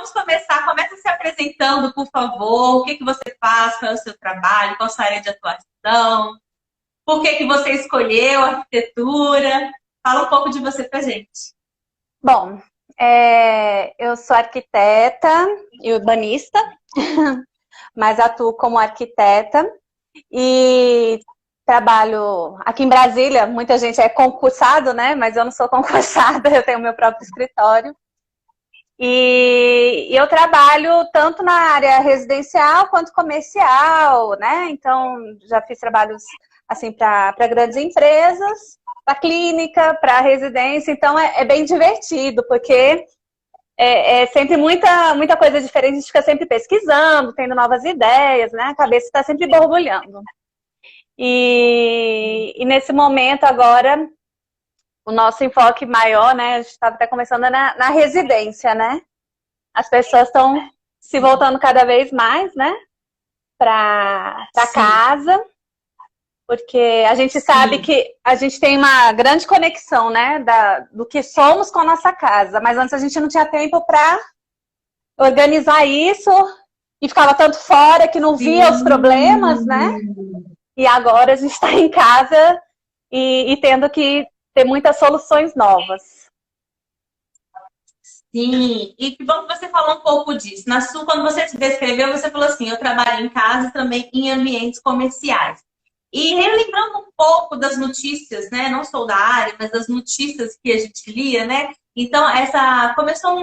vamos começar. Começa se apresentando, por favor. O que que você faz, qual é o seu trabalho, qual a sua área de atuação, por que que você escolheu a arquitetura. Fala um pouco de você pra gente. Bom, eu sou arquiteta e urbanista, mas atuo como arquiteta e trabalho aqui em Brasília. Muita gente é concursado, né? Mas eu não sou concursada, eu tenho meu próprio escritório. E eu trabalho tanto na área residencial quanto comercial, né? Então, já fiz trabalhos assim para grandes empresas, para clínica, para residência. Então, é bem divertido, porque é sempre muita coisa diferente. A gente fica sempre pesquisando, tendo novas ideias, né? A cabeça está sempre borbulhando. E nesse momento agora, o nosso enfoque maior, né? A gente está até começando na residência, né? As pessoas estão se voltando cada vez mais, né? Para casa, porque a gente sabe que a gente tem uma grande conexão, né? Do que somos com a nossa casa, mas antes a gente não tinha tempo para organizar isso e ficava tanto fora que não via os problemas, né? E agora a gente está em casa e tendo que ter muitas soluções novas. Sim, e que bom que você falou um pouco disso. Quando você se descreveu, você falou assim, eu trabalho em casa e também em ambientes comerciais. E relembrando um pouco das notícias, né? Não sou da área, mas das notícias que a gente lia, né? Então, começou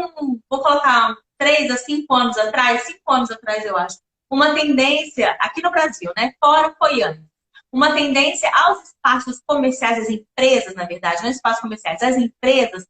vou colocar 3 a 5 anos atrás, 5 anos atrás, eu acho, uma tendência aqui no Brasil, né? Fora foi antes. Uma tendência aos espaços comerciais, as empresas, na verdade, não espaços comerciais, as empresas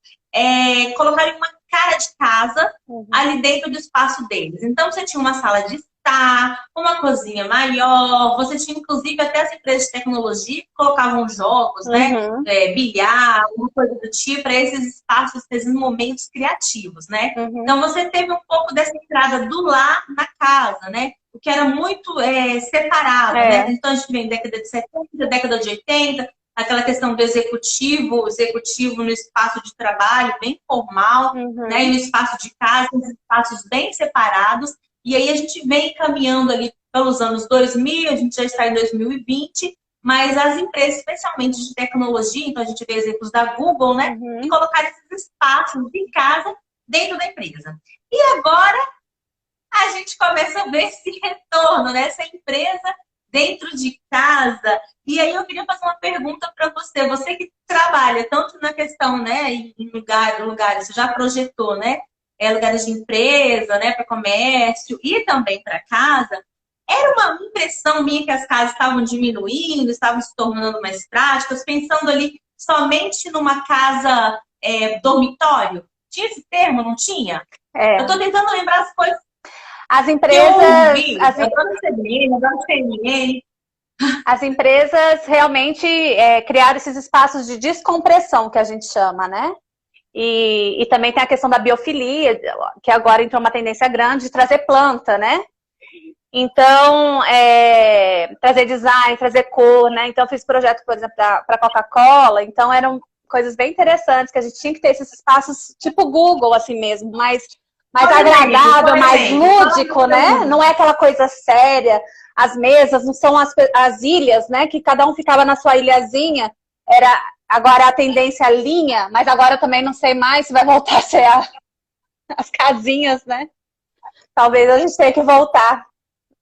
colocarem uma cara de casa ali dentro do espaço deles. Então, você tinha uma sala de estar, uma cozinha maior, você tinha, inclusive, até as empresas de tecnologia que colocavam jogos, né? Bilhar, uma coisa do tipo, para esses espaços, esses momentos criativos, né? Então, você teve um pouco dessa entrada do lar na casa, né? O que era muito separado, né? Então, a gente vem década de 70, década de 80, aquela questão do executivo no espaço de trabalho, bem formal, né? E no espaço de casa, espaços bem separados. E aí a gente vem caminhando ali pelos anos 2000, a gente já está em 2020, mas as empresas, especialmente de tecnologia, então a gente vê exemplos da Google, né? E colocar esses espaços de casa dentro da empresa. E agora a gente começa a ver esse retorno, né? Essa empresa dentro de casa. E aí eu queria fazer uma pergunta para você. Você que trabalha tanto na questão, né, em lugares, você já projetou, né? Lugares de empresa, né, para comércio e também para casa. Era uma impressão minha que as casas estavam diminuindo, estavam se tornando mais práticas, pensando ali somente numa casa dormitório. Tinha esse termo, não tinha? Eu estou tentando lembrar as coisas. As empresas, as empresas realmente criaram esses espaços de descompressão, que a gente chama, né? E também tem a questão da biofilia, que agora entrou uma tendência grande de trazer planta, né? Então, trazer design, trazer cor, né? Então, eu fiz projeto, por exemplo, para Coca-Cola. Então, eram coisas bem interessantes, que a gente tinha que ter esses espaços tipo Google, assim mesmo, mais agradável, mais lúdico, né? Não é aquela coisa séria. As mesas não são as ilhas, né? Que cada um ficava na sua ilhazinha. Agora a tendência linha, mas agora eu também não sei mais se vai voltar a ser as casinhas, né? Talvez a gente tenha que voltar,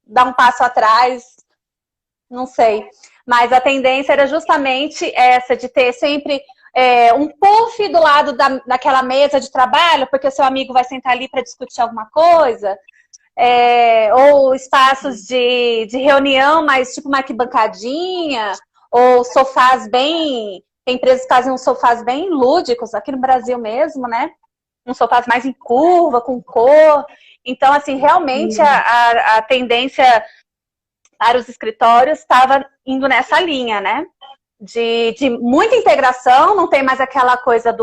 dar um passo atrás, não sei. Mas a tendência era justamente essa, de ter sempre um puff do lado daquela mesa de trabalho, porque o seu amigo vai sentar ali para discutir alguma coisa. Ou espaços de reunião, mas tipo uma arquibancadinha, ou sofás bem... Tem empresas que fazem uns sofás bem lúdicos, aqui no Brasil mesmo, né? Uns sofás mais em curva, com cor. Então, assim, realmente a tendência para os escritórios estava indo nessa linha, né? De muita integração, não tem mais aquela coisa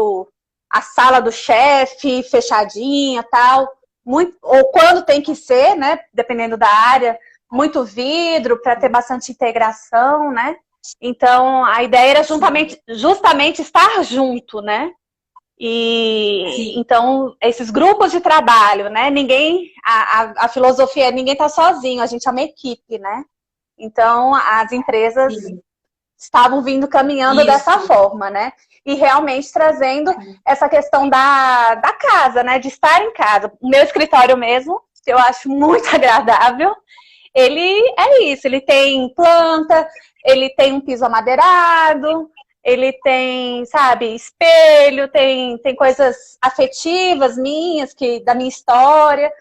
a sala do chefe fechadinha, tal, ou quando tem que ser, né, dependendo da área, muito vidro para ter bastante integração, né? Então a ideia era justamente estar junto, né? E então, esses grupos de trabalho, né? A filosofia é ninguém tá sozinho, a gente é uma equipe, né? Então, as empresas estavam vindo caminhando dessa forma, né? E realmente trazendo essa questão da casa, né? De estar em casa. O meu escritório mesmo, que eu acho muito agradável, ele é isso, ele tem planta, ele tem um piso amadeirado, ele tem, sabe, espelho, tem coisas afetivas minhas, da minha história.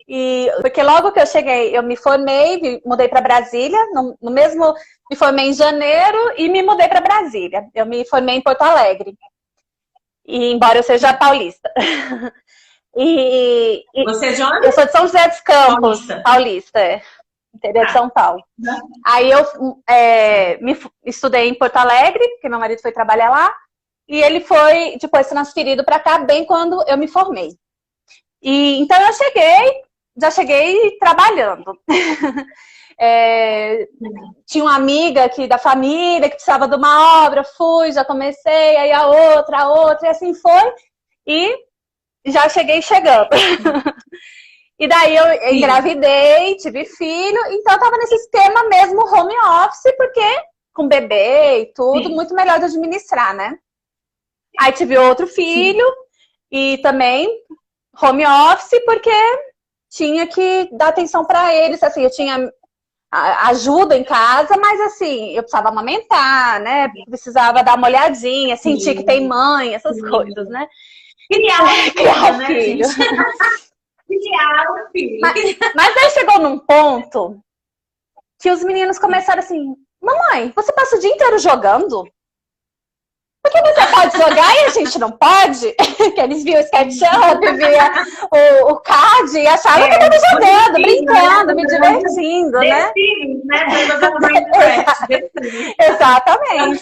E porque logo que eu cheguei, eu me formei, mudei para Brasília, me formei em janeiro e me mudei para Brasília. Eu me formei em Porto Alegre. E embora eu seja paulista. Você é de onde? Eu sou de São José dos Campos, paulista, interior de São Paulo. Aí eu estudei em Porto Alegre, porque meu marido foi trabalhar lá, e ele foi depois transferido para cá bem quando eu me formei. E então eu já cheguei trabalhando. Tinha uma amiga da família que precisava de uma obra, já comecei, aí a outra, e assim foi, e já cheguei chegando. E daí eu engravidei, tive filho, então eu tava nesse esquema mesmo home office, porque com bebê e tudo, muito melhor de administrar, né? Aí tive outro filho e também home office, porque tinha que dar atenção para eles, assim, eu tinha ajuda em casa, mas assim, eu precisava amamentar, né? Precisava dar uma olhadinha, sentir que tem mãe, essas coisas, né? Criar um filho. Criar um filho. Mas aí chegou num ponto que os meninos começaram assim, mamãe, você passa o dia inteiro jogando? Por que você pode jogar e a gente não pode? Que eles viam o SketchUp, via o CAD e achavam que eu estava jogando, brincando, me divertindo, né? Exatamente.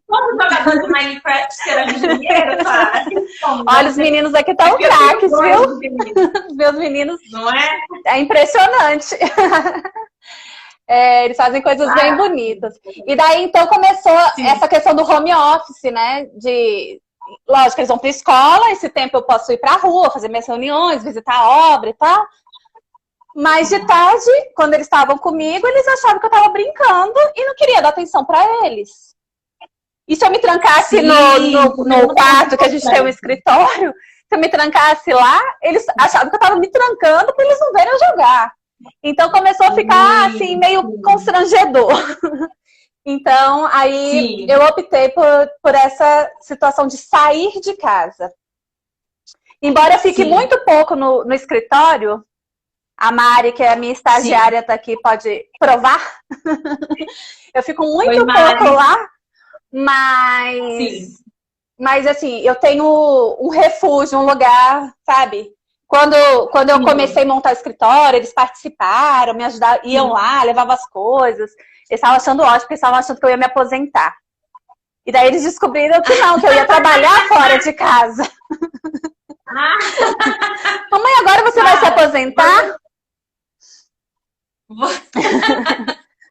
Todo jogador de Minecraft será engenheiro, cara. Olha, os meninos aqui estão craques, viu? Os meus meninos. Não é? É impressionante. Eles fazem coisas bem bonitas. E daí, então, começou essa questão do home office, né? Lógico, eles vão para a escola, esse tempo eu posso ir para a rua, fazer minhas reuniões, visitar a obra e tal. Mas de tarde, quando eles estavam comigo, eles achavam que eu estava brincando e não queria dar atenção para eles. E se eu me trancasse no quarto, que a gente tem um escritório, se eu me trancasse lá, eles achavam que eu estava me trancando para eles não verem eu jogar. Então começou a ficar assim, meio constrangedor. Então, aí eu optei por essa situação de sair de casa. Embora eu fique muito pouco no escritório, a Mari, que é a minha estagiária, tá aqui, pode provar. Eu fico muito pouco lá, mas assim, eu tenho um refúgio, um lugar, sabe? Quando eu comecei a montar o escritório, eles participaram, me ajudaram, iam lá, levavam as coisas. Eles estavam achando ótimo, porque eles estavam achando que eu ia me aposentar. E daí eles descobriram que não, que eu ia trabalhar fora de casa. Mamãe, agora você vai se aposentar?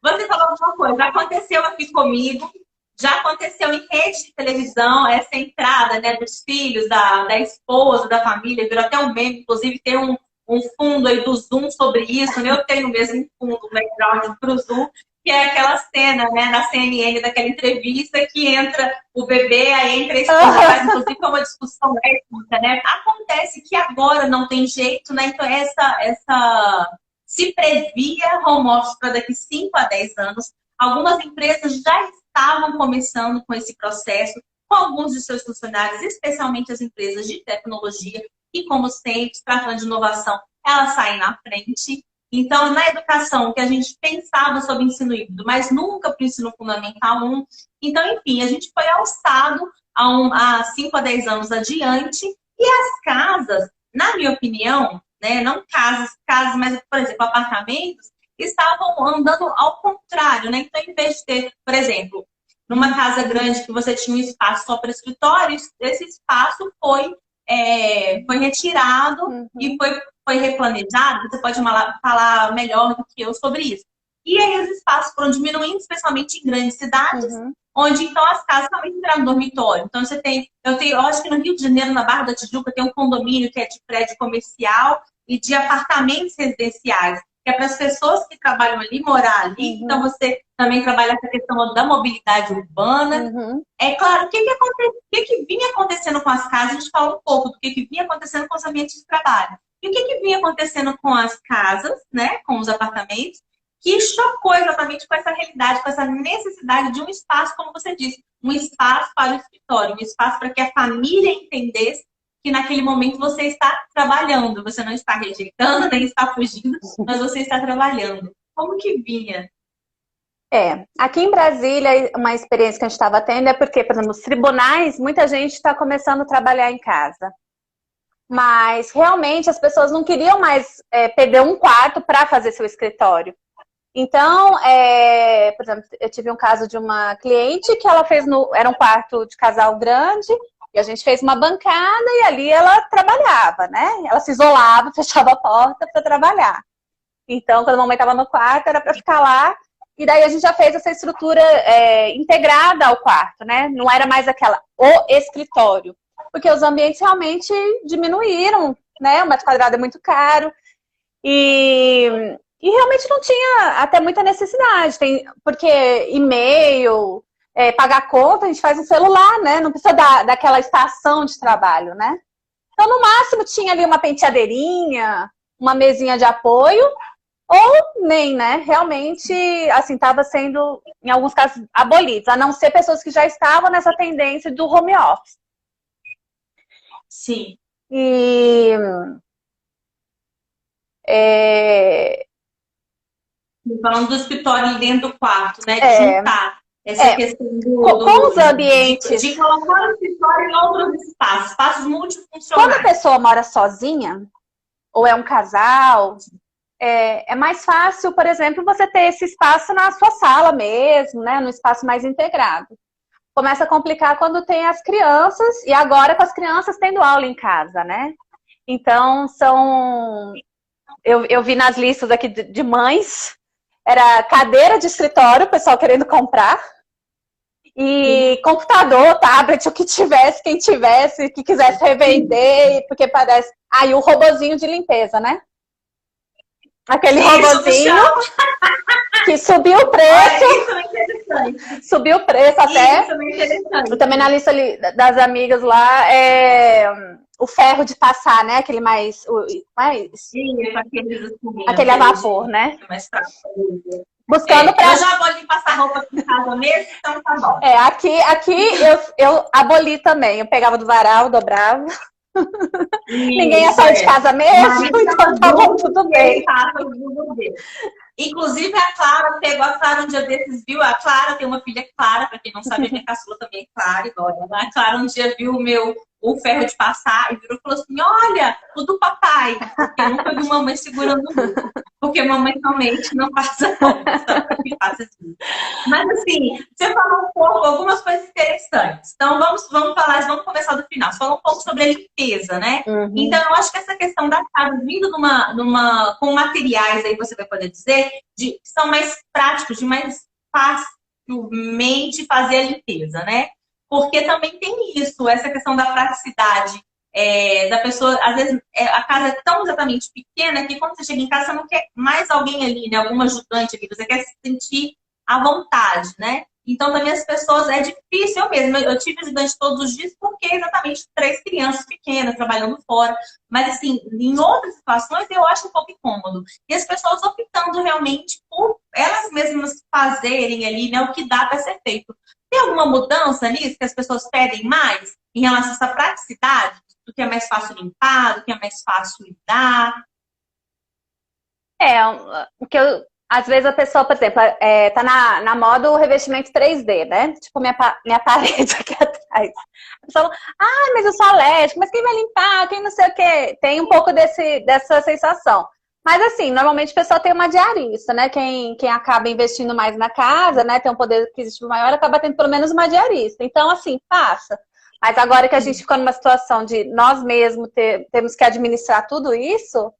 Você falou alguma coisa, aconteceu aqui comigo. Já aconteceu em rede de televisão, essa entrada, né, dos filhos, da esposa, da família, virou até um meme, inclusive tem um fundo aí do Zoom sobre isso, né? Eu tenho mesmo um fundo, um background para o Zoom, que é aquela cena, né, na CNN, daquela entrevista que entra o bebê, aí entra a esposa, inclusive é uma discussão étnica, né? Acontece que agora não tem jeito, né? Então se previa home office para daqui 5 a 10 anos. Algumas empresas já estavam começando com esse processo, com alguns de seus funcionários, especialmente as empresas de tecnologia, e como sempre, tratando de inovação, elas saem na frente. Então, na educação, que a gente pensava sobre ensino híbrido, mas nunca para o ensino fundamental 1. Então, enfim, a gente foi alçado há 5 a 10 anos adiante, e as casas, na minha opinião, né, não casas, mas, por exemplo, apartamentos, estavam andando ao contrário, né? Então, em vez de ter, por exemplo, numa casa grande que você tinha um espaço só para escritórios, esse espaço foi retirado e foi replanejado. Você pode falar melhor do que eu sobre isso. E aí os espaços foram diminuindo, especialmente em grandes cidades, onde então as casas realmente viraram dormitório. Então eu acho que no Rio de Janeiro, na Barra da Tijuca, tem um condomínio que é de prédio comercial e de apartamentos residenciais, que é para as pessoas que trabalham ali morar ali. Então você também trabalha essa questão da mobilidade urbana. É claro, o que vinha acontecendo com as casas, a gente fala um pouco do que vinha acontecendo com os ambientes de trabalho. E o que vinha acontecendo com as casas, né, com os apartamentos, que chocou exatamente com essa realidade, com essa necessidade de um espaço, como você disse, um espaço para o escritório, um espaço para que a família entendesse que naquele momento você está trabalhando, você não está rejeitando, nem está fugindo, mas você está trabalhando. Como que vinha? Aqui em Brasília, uma experiência que a gente estava tendo é porque, por exemplo, nos tribunais, muita gente está começando a trabalhar em casa. Mas, realmente, as pessoas não queriam mais perder um quarto para fazer seu escritório. Então, por exemplo, eu tive um caso de uma cliente que ela fez era um quarto de casal grande, e a gente fez uma bancada e ali ela trabalhava, né? Ela se isolava, fechava a porta para trabalhar. Então, quando a mamãe estava no quarto, era para ficar lá. E daí a gente já fez essa estrutura integrada ao quarto, né? Não era mais o escritório. Porque os ambientes realmente diminuíram, né? O metro quadrado é muito caro. E realmente não tinha até muita necessidade. Porque e-mail, pagar conta, a gente faz no celular, né? Não precisa daquela estação de trabalho, né? Então, no máximo, tinha ali uma penteadeirinha, uma mesinha de apoio, ou nem, né? Realmente, assim, estava sendo, em alguns casos, abolidos, a não ser pessoas que já estavam nessa tendência do home office. Sim. Falando do escritório dentro do quarto, né? De juntar essa questão com os ambientes. De colocar o escritório em outros espaços multifuncionais. Quando a pessoa mora sozinha, ou é um casal, é mais fácil, por exemplo, você ter esse espaço na sua sala mesmo, né? No espaço mais integrado. Começa a complicar quando tem as crianças, e agora com as crianças tendo aula em casa, né? Então, eu vi nas listas aqui de mães, era cadeira de escritório, o pessoal querendo comprar, e computador, tablet, o que tivesse, quem tivesse, que quisesse revender, porque parece... e o robozinho de limpeza, né? Aquele robozinho que subiu o preço. Isso é interessante. Subiu o preço até. Isso é interessante. Eu também na lista ali das amigas lá, o ferro de passar, né? Aquele mais... Sim, aquele a vapor, né? Mais fraco. Buscando pra... Eu já aboli passar roupa aqui em casa mesmo, então tá bom. Aqui eu aboli também. Eu pegava do varal, dobrava. Ninguém ia sair de casa mesmo, então tava tudo bem. Inclusive a Clara pegou a Clara um dia desses, viu? A Clara tem uma filha Clara, pra quem não sabe, a minha caçula também é Clara, igual ela. A Clara um dia viu o ferro de passar e virou e falou assim: olha, o do papai. Porque eu nunca vi mamãe segurando o meu. Porque mamãe realmente não passa roupa, só pra que faça assim. Mas assim, você falou um pouco, algumas coisas interessantes. Então vamos começar do final. Você falou um pouco sobre a limpeza, né? Então eu acho que essa questão da casa vindo com materiais aí, você vai poder dizer, que são mais práticos, de mais facilmente fazer a limpeza, né? Porque também tem isso, essa questão da praticidade da pessoa. Às vezes a casa é tão exatamente pequena que quando você chega em casa você não quer mais alguém ali, né? Algum ajudante ali, você quer se sentir à vontade, né? Então também as pessoas, é difícil, eu tive ajudante todos os dias porque exatamente 3 crianças pequenas trabalhando fora, mas assim, em outras situações eu acho um pouco incômodo. E as pessoas optando realmente por elas mesmas fazerem ali, né, o que dá para ser feito. Tem alguma mudança nisso que as pessoas pedem mais em relação a essa praticidade? Do que é mais fácil limpar, do que é mais fácil lidar? O que às vezes a pessoa, por exemplo, tá na moda o revestimento 3D, né? Tipo minha parede aqui atrás. A pessoa fala, mas eu sou alérgica, mas quem vai limpar? Quem não sei o quê? Tem um pouco dessa sensação. Mas assim, normalmente a pessoa tem uma diarista, né? Quem acaba investindo mais na casa, né? Tem um poder aquisitivo maior, acaba tendo pelo menos uma diarista. Então, assim, passa. Mas agora que a gente ficou numa situação de nós mesmos temos que administrar tudo isso,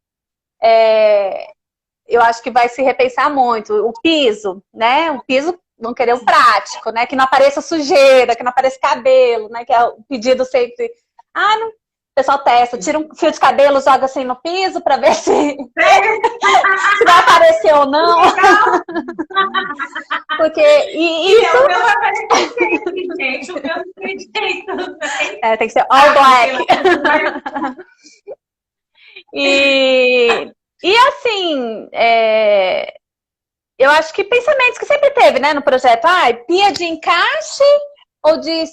eu acho que vai se repensar muito. O piso, né? O piso vão querer o prático, né? Que não apareça sujeira, que não apareça cabelo, né? Que é o pedido sempre. Ah, não. O pessoal testa, tira um fio de cabelo, joga assim no piso para ver se, se vai aparecer ou não. Porque isso... O meu vai aparecer, gente. O meu não tem jeito. Tem que ser all black. E assim, eu acho que pensamentos que sempre teve, né, no projeto. Pia de encaixe ou de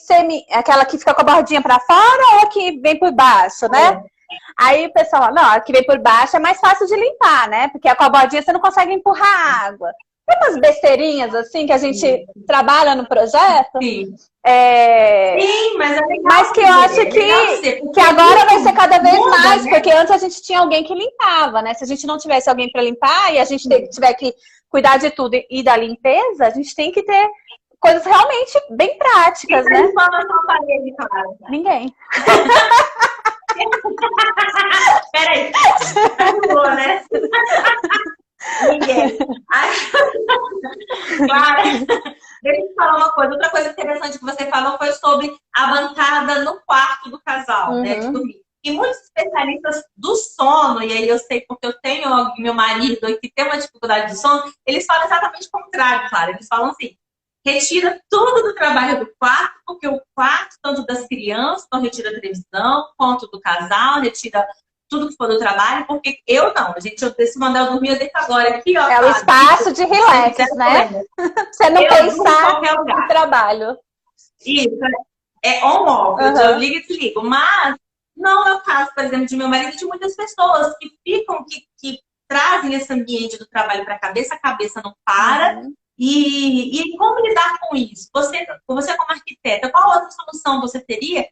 aquela que fica com a bordinha para fora ou a que vem por baixo, né? Aí o pessoal fala, não, a que vem por baixo é mais fácil de limpar, né? Porque com a bordinha você não consegue empurrar água. Tem umas besteirinhas assim que a gente trabalha no projeto. Sim. Sim, mas é legal. Mas que eu acho que agora vai ser cada vez mais, né? Porque antes a gente tinha alguém que limpava, né? Se a gente não tivesse alguém para limpar e a gente tiver que cuidar de tudo e da limpeza, a gente tem que ter coisas realmente bem práticas, né? Quem fala na parede, cara? Ninguém. Peraí. Boa, né? Ninguém. Clara, deixa eu te falar uma coisa. Outra coisa interessante que você falou foi sobre a bancada no quarto do casal, né? De dormir. E muitos especialistas do sono, e aí eu sei porque eu tenho meu marido que tem uma dificuldade de sono, eles falam exatamente o contrário, Clara. Eles falam assim, retira tudo do trabalho do quarto, porque o quarto, tanto das crianças, então retira a televisão, quanto do casal, retira tudo que for do trabalho, porque eu não. Gente, se mandar eu dormir, eu deito agora aqui, ó. É o espaço de relax, né? Você não pensar no trabalho. Isso, é on-off, eu ligo e desligo. Mas não é o caso, por exemplo, de meu marido e de muitas pessoas que ficam, que trazem esse ambiente do trabalho para a cabeça não para. E como lidar com isso? Você como arquiteta, qual outra solução você teria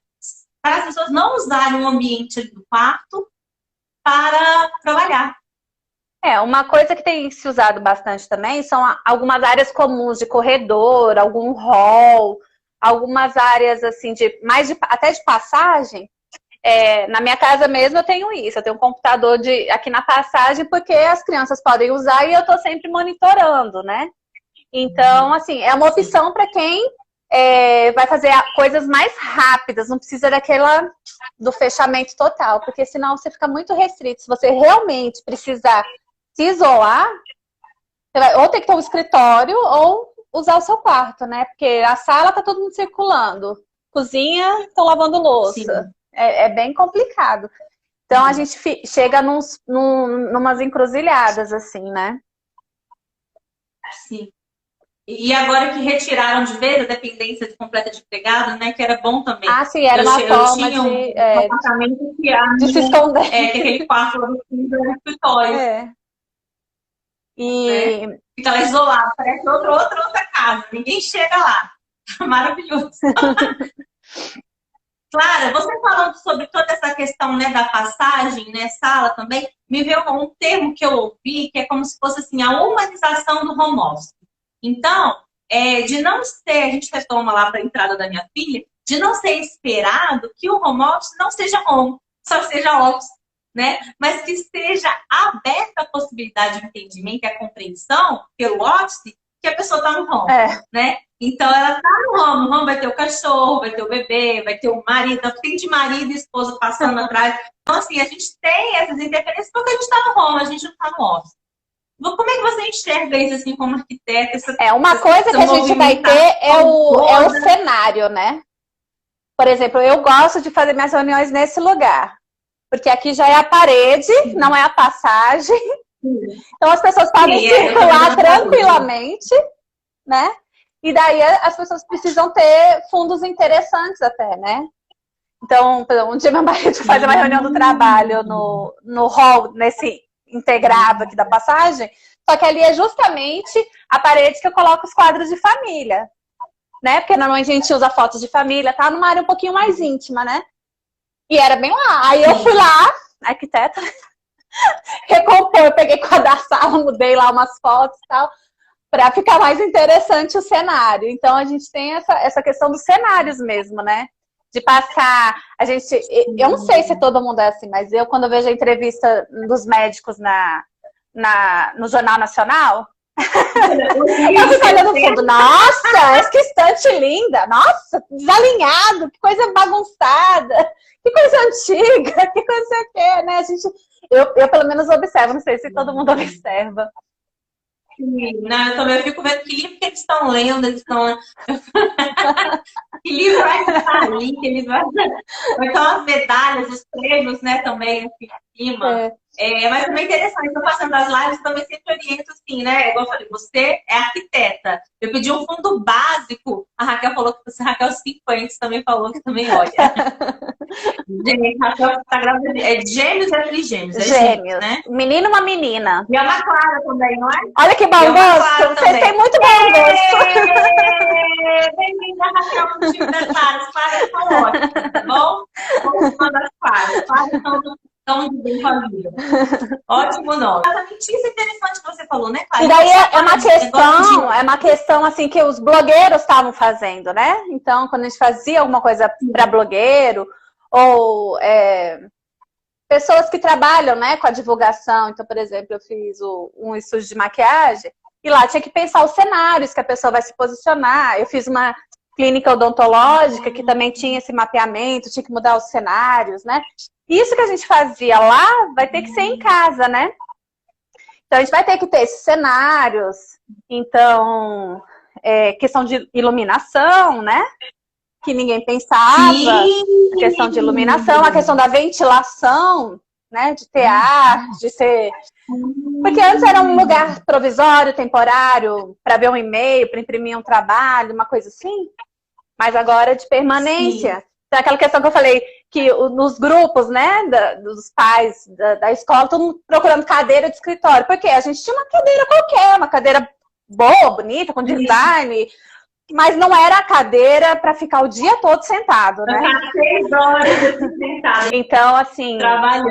para as pessoas não usarem o ambiente do quarto para trabalhar? Uma coisa que tem se usado bastante também são algumas áreas comuns de corredor, algum hall, algumas áreas assim até de passagem. Na minha casa mesmo eu tenho isso, eu tenho um computador aqui na passagem porque as crianças podem usar e eu estou sempre monitorando, né? Então, assim, é uma opção para quem vai fazer coisas mais rápidas, não precisa do fechamento total, porque senão você fica muito restrito. Se você realmente precisar se isolar, você vai ou ter que ter um escritório ou usar o seu quarto, né? Porque a sala tá todo mundo circulando, cozinha, estão lavando louça. É bem complicado. Então, a gente chega numas encruzilhadas, assim, né? Sim. E agora que retiraram de vez a dependência de completa de empregado, né? Que era bom também. Sim, era uma forma um apartamento de se esconder. Que aquele quarto lá do fundo era um escritório. Fica lá isolado, parece outra casa. Ninguém chega lá. Maravilhoso. Clara, você falando sobre toda essa questão, né, da passagem, né, sala também, me veio um termo que eu ouvi, que é como se fosse assim, a humanização do home office. Então, de não ser, a gente retoma lá para a entrada da minha filha, de não ser esperado que o home office não seja home, só seja office, né? Mas que seja aberta a possibilidade de entendimento e a compreensão pelo office que a pessoa está no home, né? Então, ela está no home vai ter o cachorro, vai ter o bebê, vai ter o marido, tem de marido e esposa passando atrás. Então, assim, a gente tem essas interferências porque a gente está no home, a gente não está no office. Como é que você enxerga isso assim como arquiteta? Uma coisa que a gente vai ter é o cenário, né? Por exemplo, eu gosto de fazer minhas reuniões nesse lugar. Porque aqui já é a parede, não é a passagem. Então as pessoas podem circular tranquilamente, né? E daí as pessoas precisam ter fundos interessantes até, né? Então, um dia meu marido faz uma reunião do trabalho no hall, nesse integrado aqui da passagem, só que ali é justamente a parede que eu coloco os quadros de família, né? Porque normalmente a gente usa fotos de família, tá numa área um pouquinho mais íntima, né? E era bem lá. Aí eu fui lá, arquiteta, recompor, eu peguei quadro da sala, mudei lá umas fotos e tal, para ficar mais interessante o cenário. Então a gente tem essa questão dos cenários mesmo, né? De passar, eu não sei se todo mundo é assim, mas quando eu vejo a entrevista dos médicos no Jornal Nacional, Eu fico olhando no fundo, nossa, que estante linda, nossa, desalinhado, que coisa bagunçada, que coisa antiga, que coisa sei o quê, né? Eu pelo menos observo, não sei se todo mundo observa. Não, eu também fico vendo que livro que eles estão lendo, eles estão. Que livro vai estar ali, que eles vão. Então, as medalhas, os prêmios, né, também aqui em cima. Mas também é interessante, estou passando as lives, também sempre oriento assim, né? Igual eu falei, você é arquiteta. Eu pedi um fundo básico, a Raquel falou que você, Raquel Cifuentes, também falou que também olha. Gente, Raquel tá grávida, é gêmeos e trigêmeos, é gêmeos, né? Menino e uma menina. E é uma Clara também, não é? Olha que bom gosto, vocês têm muito bom gosto. Bem-vinda, Raquel, no time das Claras. Claras estão ótimas, tá bom? Vamos mandar as Claras. Claras estão de bem com a vida. Ótimo nome. Exatamente isso é interessante que você falou, né, Clara? E daí é uma questão assim que os blogueiros estavam fazendo, né? Então, quando a gente fazia alguma coisa para blogueiro, ou pessoas que trabalham, né, com a divulgação. Então, por exemplo, eu fiz um estúdio de maquiagem e lá tinha que pensar os cenários que a pessoa vai se posicionar. Eu fiz uma clínica odontológica que também tinha esse mapeamento, tinha que mudar os cenários, né? Isso que a gente fazia lá vai ter que ser em casa, né? Então, a gente vai ter que ter esses cenários. Então, questão de iluminação, né? Que ninguém pensava. Sim. A questão de iluminação, a questão da ventilação, né? De ter ar, de ter... Porque antes era um lugar provisório, temporário, para ver um e-mail, para imprimir um trabalho, uma coisa assim. Mas agora é de permanência. Sim. Então, aquela questão que eu falei, que nos grupos, né, dos pais da escola, todo mundo procurando cadeira de escritório. Porque a gente tinha uma cadeira qualquer, uma cadeira boa, bonita, com design, mas não era a cadeira para ficar o dia todo sentado, né? Ficar 6 horas sentado. Então, assim, trabalhando.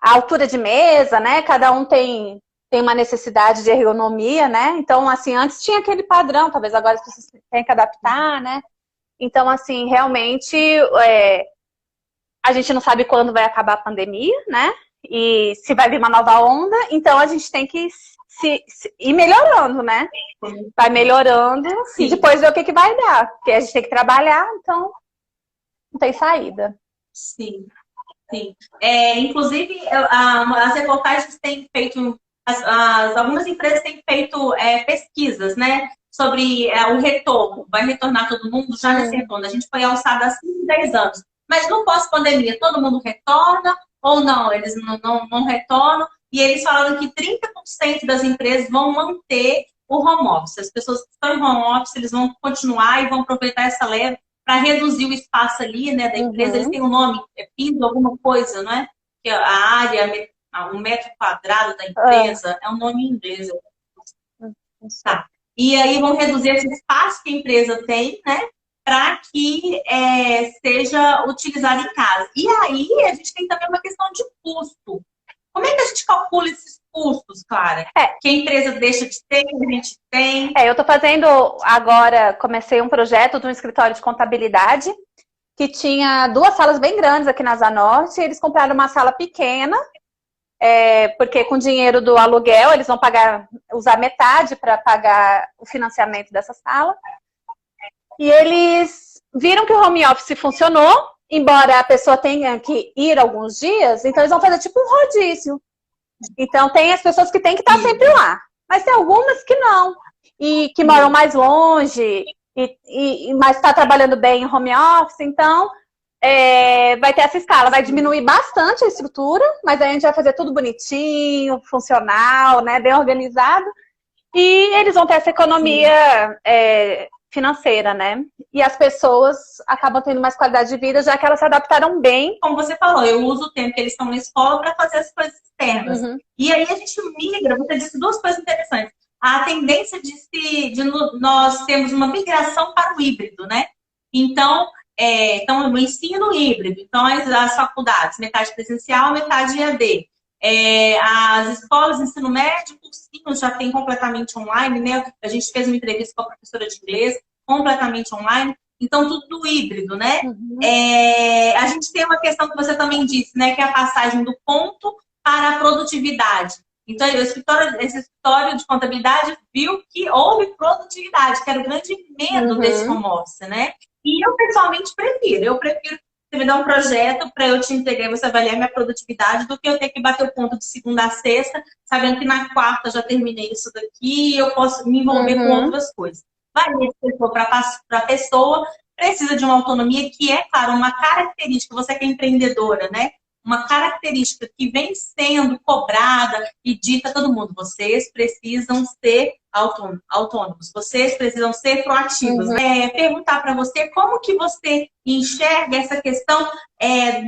A altura de mesa, né? Cada um tem uma necessidade de ergonomia, né? Então, assim, antes tinha aquele padrão, talvez agora as pessoas tenham que adaptar, né? Então, assim, realmente, a gente não sabe quando vai acabar a pandemia, né? E se vai vir uma nova onda, então a gente tem que ir melhorando, né? Vai melhorando e depois ver o que vai dar. Porque a gente tem que trabalhar, então não tem saída. Sim, sim. Inclusive, as reportagens têm feito, algumas empresas têm feito pesquisas, né? Sobre o retorno. Vai retornar todo mundo já nesse retorno. A gente foi alçado há 5, 10 anos. Mas no pós-pandemia, todo mundo retorna ou não? Eles não retornam. E eles falaram que 30% das empresas vão manter o home office. As pessoas que estão em home office, eles vão continuar e vão aproveitar essa leva para reduzir o espaço ali, né, da empresa. Eles têm um nome, piso, alguma coisa, não é? Que a área, o metro quadrado da empresa, é um nome em inglês. Tá. E aí vão reduzir esse espaço que a empresa tem, né, para que seja utilizado em casa. E aí a gente tem também uma questão de custo. Como é que a gente calcula esses custos, Clara? Que a empresa deixa de ter, que a gente tem? Eu estou fazendo agora, comecei um projeto de um escritório de contabilidade que tinha 2 salas bem grandes aqui na Zanorte. Eles compraram uma sala pequena, porque com o dinheiro do aluguel eles vão usar metade para pagar o financiamento dessa sala. E eles viram que o home office funcionou, embora a pessoa tenha que ir alguns dias, então eles vão fazer tipo um rodízio. Então tem as pessoas que têm que estar sempre lá, mas tem algumas que não, e que moram mais longe, mas está trabalhando bem em home office, então vai ter essa escala, vai diminuir bastante a estrutura, mas aí a gente vai fazer tudo bonitinho, funcional, né, bem organizado, e eles vão ter essa economia financeira, né? E as pessoas acabam tendo mais qualidade de vida, já que elas se adaptaram bem. Como você falou, eu uso o tempo que eles estão na escola para fazer as coisas externas. E aí a gente migra, você disse 2 coisas interessantes. A tendência de nós termos uma migração para o híbrido, né? Então o ensino híbrido. Então, as faculdades, metade presencial, metade EAD. As escolas de ensino médio, cursinhos já tem completamente online, né? A gente fez uma entrevista com a professora de inglês, completamente online. Então, tudo híbrido, né? A gente tem uma questão que você também disse, né? Que é a passagem do ponto para a produtividade. Então, esse escritório de contabilidade viu que houve produtividade, que era o grande medo desse home office, né? E eu, pessoalmente, eu prefiro você me dar um projeto para eu te entregar e você avaliar minha produtividade do que eu ter que bater o ponto de segunda a sexta, sabendo que na quarta eu já terminei isso daqui e eu posso me envolver com outras coisas. Varia de pessoa para pessoa, precisa de uma autonomia que é, claro, uma característica, você que é empreendedora, né? Uma característica que vem sendo cobrada e dita a todo mundo. Vocês precisam ser autônomos, vocês precisam ser proativos. Perguntar para você como que você enxerga essa questão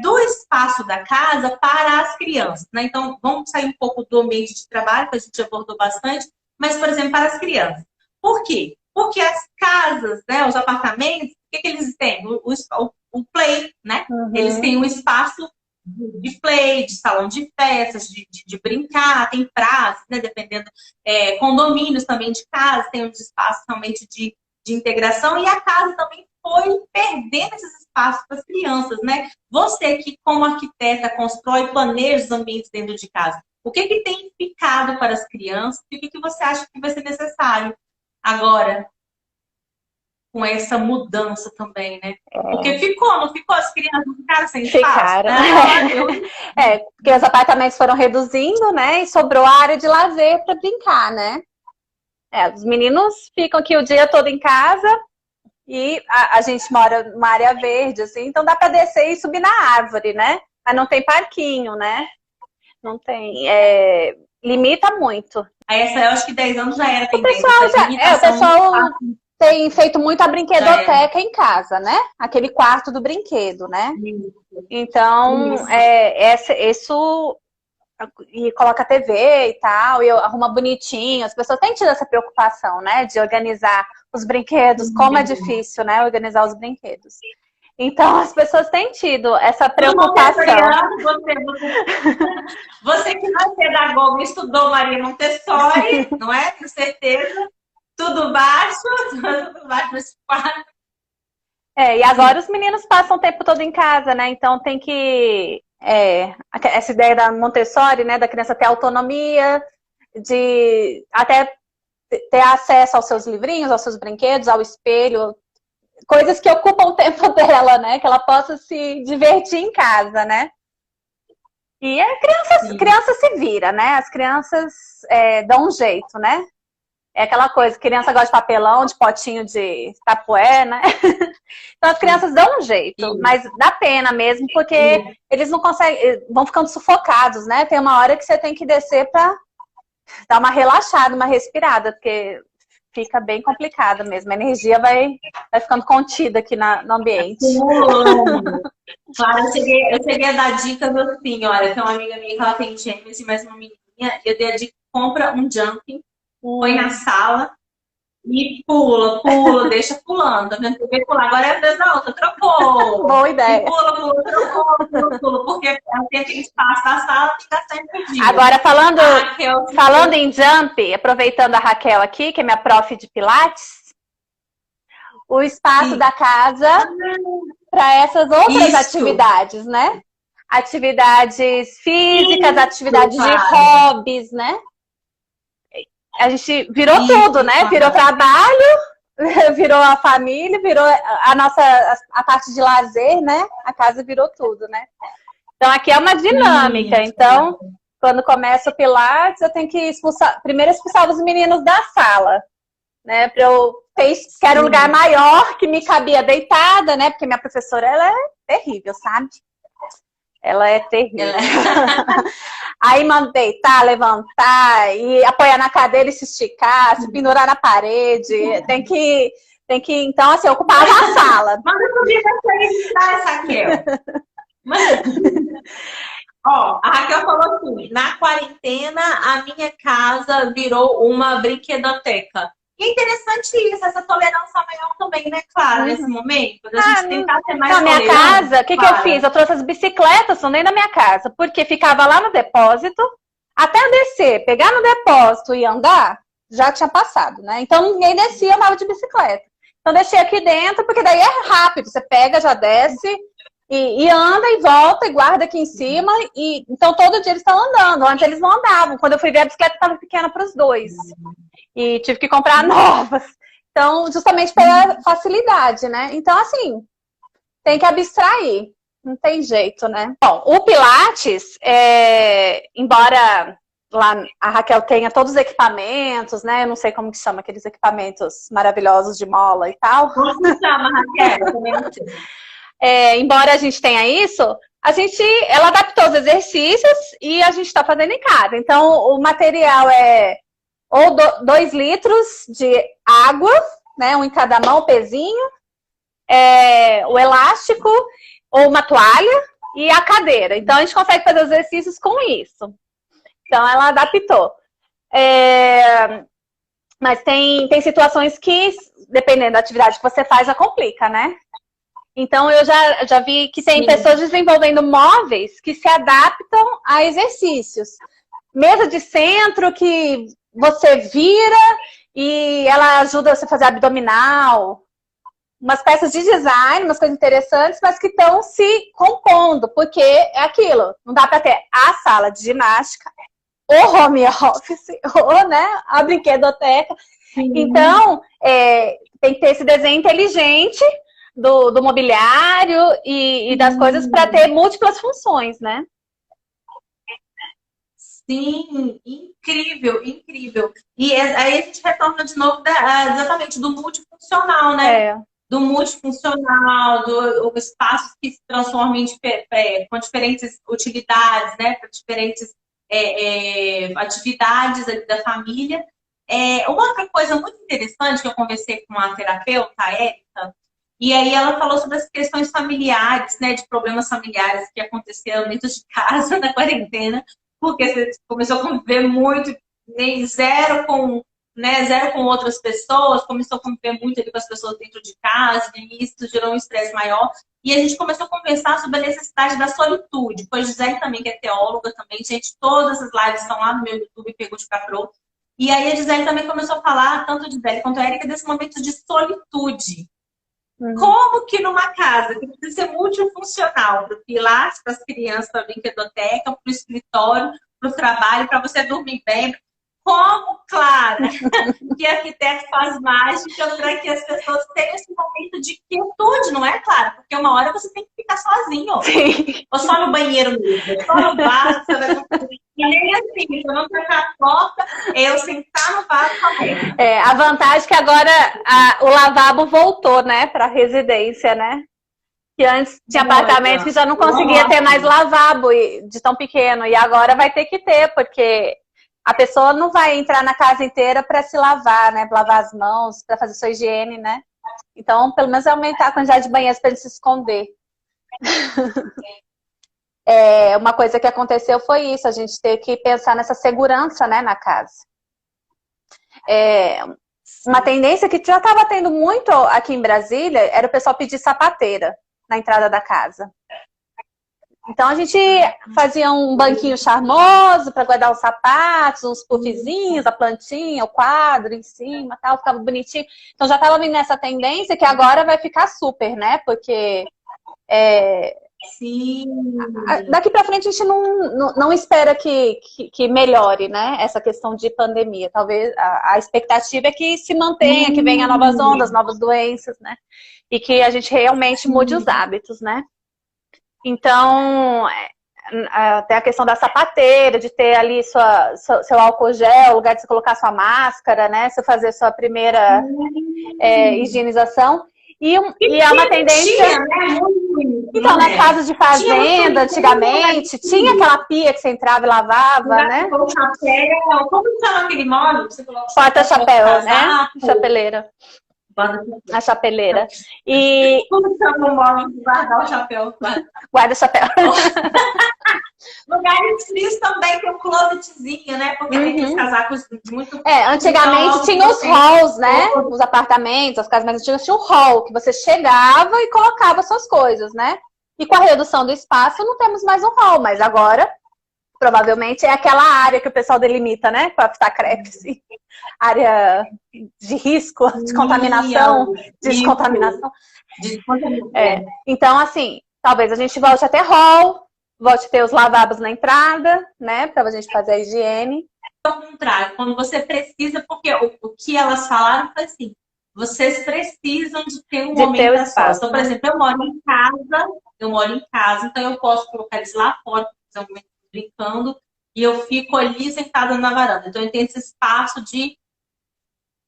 do espaço da casa para as crianças, né? Então, vamos sair um pouco do ambiente de trabalho, que a gente abordou bastante, mas, por exemplo, para as crianças. Por quê? Porque as casas, né, os apartamentos, o que eles têm? O play, né? Eles têm um espaço de play, de salão de festas, de brincar, tem praças, né? Dependendo, condomínios também de casa, tem os espaços realmente de integração, e a casa também foi perdendo esses espaços para as crianças, né? Você que, como arquiteta, constrói e planeja os ambientes dentro de casa, o que tem ficado para as crianças e o que você acha que vai ser necessário agora, com essa mudança também, né? Porque não ficou? As crianças não ficaram sem espaço? Ficaram. Porque os apartamentos foram reduzindo, né? E sobrou a área de lazer para brincar, né? Os meninos ficam aqui o dia todo em casa e a gente mora numa área verde, assim, então dá para descer e subir na árvore, né? Mas não tem parquinho, né? Não tem. Limita muito. Essa eu acho que 10 anos já era. O pessoal tem feito muito a brinquedoteca em casa, né? Aquele quarto do brinquedo, né? Então, isso e coloca TV e tal, e arruma bonitinho. As pessoas têm tido essa preocupação, né? De organizar os brinquedos, como é difícil, né? Organizar os brinquedos. Então, as pessoas têm tido essa preocupação. Você que não é pedagoga, estudou Maria Montessori, não é? Com certeza. Tudo baixo nesse quarto. E agora os meninos passam o tempo todo em casa, né? Então tem que... essa ideia da Montessori, né? Da criança ter autonomia, de até ter acesso aos seus livrinhos, aos seus brinquedos, ao espelho, coisas que ocupam o tempo dela, né? Que ela possa se divertir em casa, né? E a criança se vira, né? As crianças dão um jeito, né? É aquela coisa, criança gosta de papelão, de potinho de tapué, né? Então as crianças dão um jeito, mas dá pena mesmo, porque eles não conseguem, vão ficando sufocados, né? Tem uma hora que você tem que descer pra dar uma relaxada, uma respirada, porque fica bem complicado mesmo. A energia vai ficando contida aqui no ambiente. Claro, eu cheguei a dar dicas assim, olha, tem uma amiga minha que ela tem gêmeos e mais uma menininha, eu dei a dica, compra um jumping, põe na sala e pula, deixa pulando. A minha TV pula, agora é a vez da outra, trocou. Boa ideia. E pula, trocou, porque ela tem aquele espaço da sala que está sempre dia. Agora, falando em jump, aproveitando a Raquel aqui, que é minha prof de Pilates, o espaço da casa para essas outras atividades, né? Atividades físicas, atividades de hobbies, né? A gente virou tudo, né? Virou trabalho, virou a família, virou a parte de lazer, né? A casa virou tudo, né? Então aqui é uma dinâmica. Então, quando começa o Pilates, eu tenho que primeiro expulsar os meninos da sala, né? Quero um lugar maior, que me cabia deitada, né? Porque minha professora, ela é terrível, sabe? Ela é terrível. Aí manda deitar, levantar, e apoiar na cadeira e se esticar, se pendurar na parede. Tem que então, assim, ocupar a sala. Mas eu podia felicitar essa Raquel. Ó, a Raquel falou assim, na quarentena, a minha casa virou uma brinquedoteca. E é interessante isso, essa tolerância maior também, né, Clara, nesse momento? Da gente tentar ser mais tolerante. Na minha casa, o que eu fiz? Eu trouxe as bicicletas, não nem na minha casa, porque ficava lá no depósito, até eu descer, pegar no depósito e andar, já tinha passado, né? Então ninguém descia, eu andava de bicicleta. Então deixei aqui dentro, porque daí é rápido, você pega, já desce, E anda e volta e guarda aqui em cima. E então todo dia eles estão andando. Antes eles não andavam. Quando eu fui ver, a bicicleta estava pequena para os dois. E tive que comprar novas. Então, justamente pela facilidade, né? Então, assim, tem que abstrair. Não tem jeito, né? Bom, o Pilates, embora lá a Raquel tenha todos os equipamentos, né? Eu não sei como que chama aqueles equipamentos maravilhosos de mola e tal. Como se chama, Raquel? Eu também não sei. Embora a gente tenha isso, ela adaptou os exercícios e a gente está fazendo em casa. Então, o material é ou 2 litros de água, né, um em cada mão, pezinho, o elástico ou uma toalha e a cadeira. Então, a gente consegue fazer os exercícios com isso. Então, ela adaptou. Mas tem situações que, dependendo da atividade que você faz, já complica, né? Então, eu já vi que tem pessoas desenvolvendo móveis que se adaptam a exercícios. Mesa de centro que você vira e ela ajuda você a fazer abdominal. Umas peças de design, umas coisas interessantes, mas que estão se compondo. Porque é aquilo, não dá para ter a sala de ginástica, o home office, ou, né, a brinquedoteca. Sim. Então, tem que ter esse desenho inteligente do mobiliário e das coisas para ter múltiplas funções, né? Sim, incrível, incrível. E aí a gente retorna de novo exatamente do multifuncional, né? Do multifuncional, do espaços que se transformam com diferentes utilidades, né? Para diferentes atividades ali da família. Uma outra coisa muito interessante que eu conversei com a terapeuta, a Érica, e aí ela falou sobre as questões familiares, né, de problemas familiares que aconteceram dentro de casa na quarentena, porque você começou a conviver muito, nem zero com outras pessoas, começou a conviver muito ali com as pessoas dentro de casa, e isso gerou um estresse maior. E a gente começou a conversar sobre a necessidade da solitude. Pois Gisele também, que é teóloga também, gente, todas as lives estão lá no meu YouTube, Pegou de Caprô. E aí a Gisele também começou a falar, tanto a Gisele quanto a Érica, desse momento de solitude. Como que numa casa que precisa ser multifuncional, para o pilates, para as crianças, para a brinquedoteca, para o escritório, para o trabalho, para você dormir bem, como, Clara, que arquiteto faz mágica para que as pessoas tenham esse momento de quietude, não é, Clara? Porque uma hora você tem que ficar sozinho. Sim. Ou só no banheiro mesmo, só no vaso, você vai conseguir. E nem assim, se eu não trancar a porta, eu sentar no vaso também. A vantagem é que agora o lavabo voltou, né, para a residência, né? Que antes tinha apartamento que já não conseguia ter mais lavabo de tão pequeno. E agora vai ter que ter, porque a pessoa não vai entrar na casa inteira para se lavar, né? Pra lavar as mãos, para fazer sua higiene, né? Então, pelo menos aumentar a quantidade de banheiros para ele se esconder. Uma coisa que aconteceu foi isso, a gente ter que pensar nessa segurança, né, na casa. Uma tendência que já estava tendo muito aqui em Brasília era o pessoal pedir sapateira na entrada da casa. Então a gente fazia um banquinho charmoso para guardar os sapatos, uns puffzinhos, a plantinha, o quadro em cima, tal, ficava bonitinho. Então já estava vindo essa tendência que agora vai ficar super, né? Porque sim, daqui para frente a gente não espera que melhore, né? Essa questão de pandemia. Talvez a expectativa é que se mantenha, que venha novas ondas, novas doenças, né? E que a gente realmente mude os hábitos, né? Então, tem a questão da sapateira, de ter ali seu álcool gel, o lugar de você colocar sua máscara, né? Você fazer sua primeira higienização. E é uma tendência... né? Então, nas casas de fazenda, antigamente, tinha aquela pia que você entrava e lavava, né? O chapéu, como chama aquele móvel? Porta-chapéu, né? Chapeleira. A chapeleira. E... Como chama o móvel de guardar o chapéu? Guarda-chapéu. Lugares frios também tem um closetzinho, né? Porque tem aqueles casacos muito... antigamente tinha os halls, né? Os apartamentos, as casas mais antigas, tinha um hall, que você chegava e colocava suas coisas, né? E com a redução do espaço, não temos mais um hall, mas agora, provavelmente, é aquela área que o pessoal delimita, né? Com a Fitacrep, assim. Área de risco, de contaminação, descontaminação. Então, assim, talvez a gente volte a ter hall, volte a ter os lavabos na entrada, né? Pra gente fazer a higiene. Ao contrário, quando você precisa, porque o que elas falaram foi assim, vocês precisam de ter um momento a sós. Então, por exemplo, eu moro em casa, então eu posso colocar eles lá fora, fazer um momento brincando, e eu fico ali sentada na varanda. Então, eu tenho esse espaço de,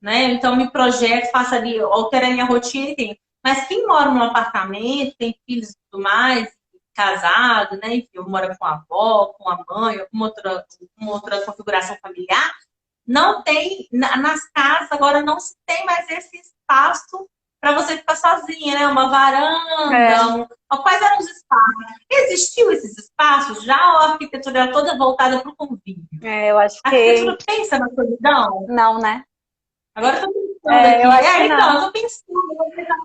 né? Então, eu me projeto, faço ali, altero a minha rotina e tenho. Mas quem mora num apartamento, tem filhos e tudo mais, casado, né? Enfim, mora com a avó, com a mãe, ou com uma outra configuração familiar, não tem, nas casas agora não se tem mais esse espaço para você ficar sozinha, né? Uma varanda, quais eram os espaços? Existiu esses espaços? Já ou a arquitetura era toda voltada para o convívio? Eu acho que... A arquitetura pensa na solidão? Não, né? Agora eu tô pensando aqui. Eu acho que então, não. eu tô pensando.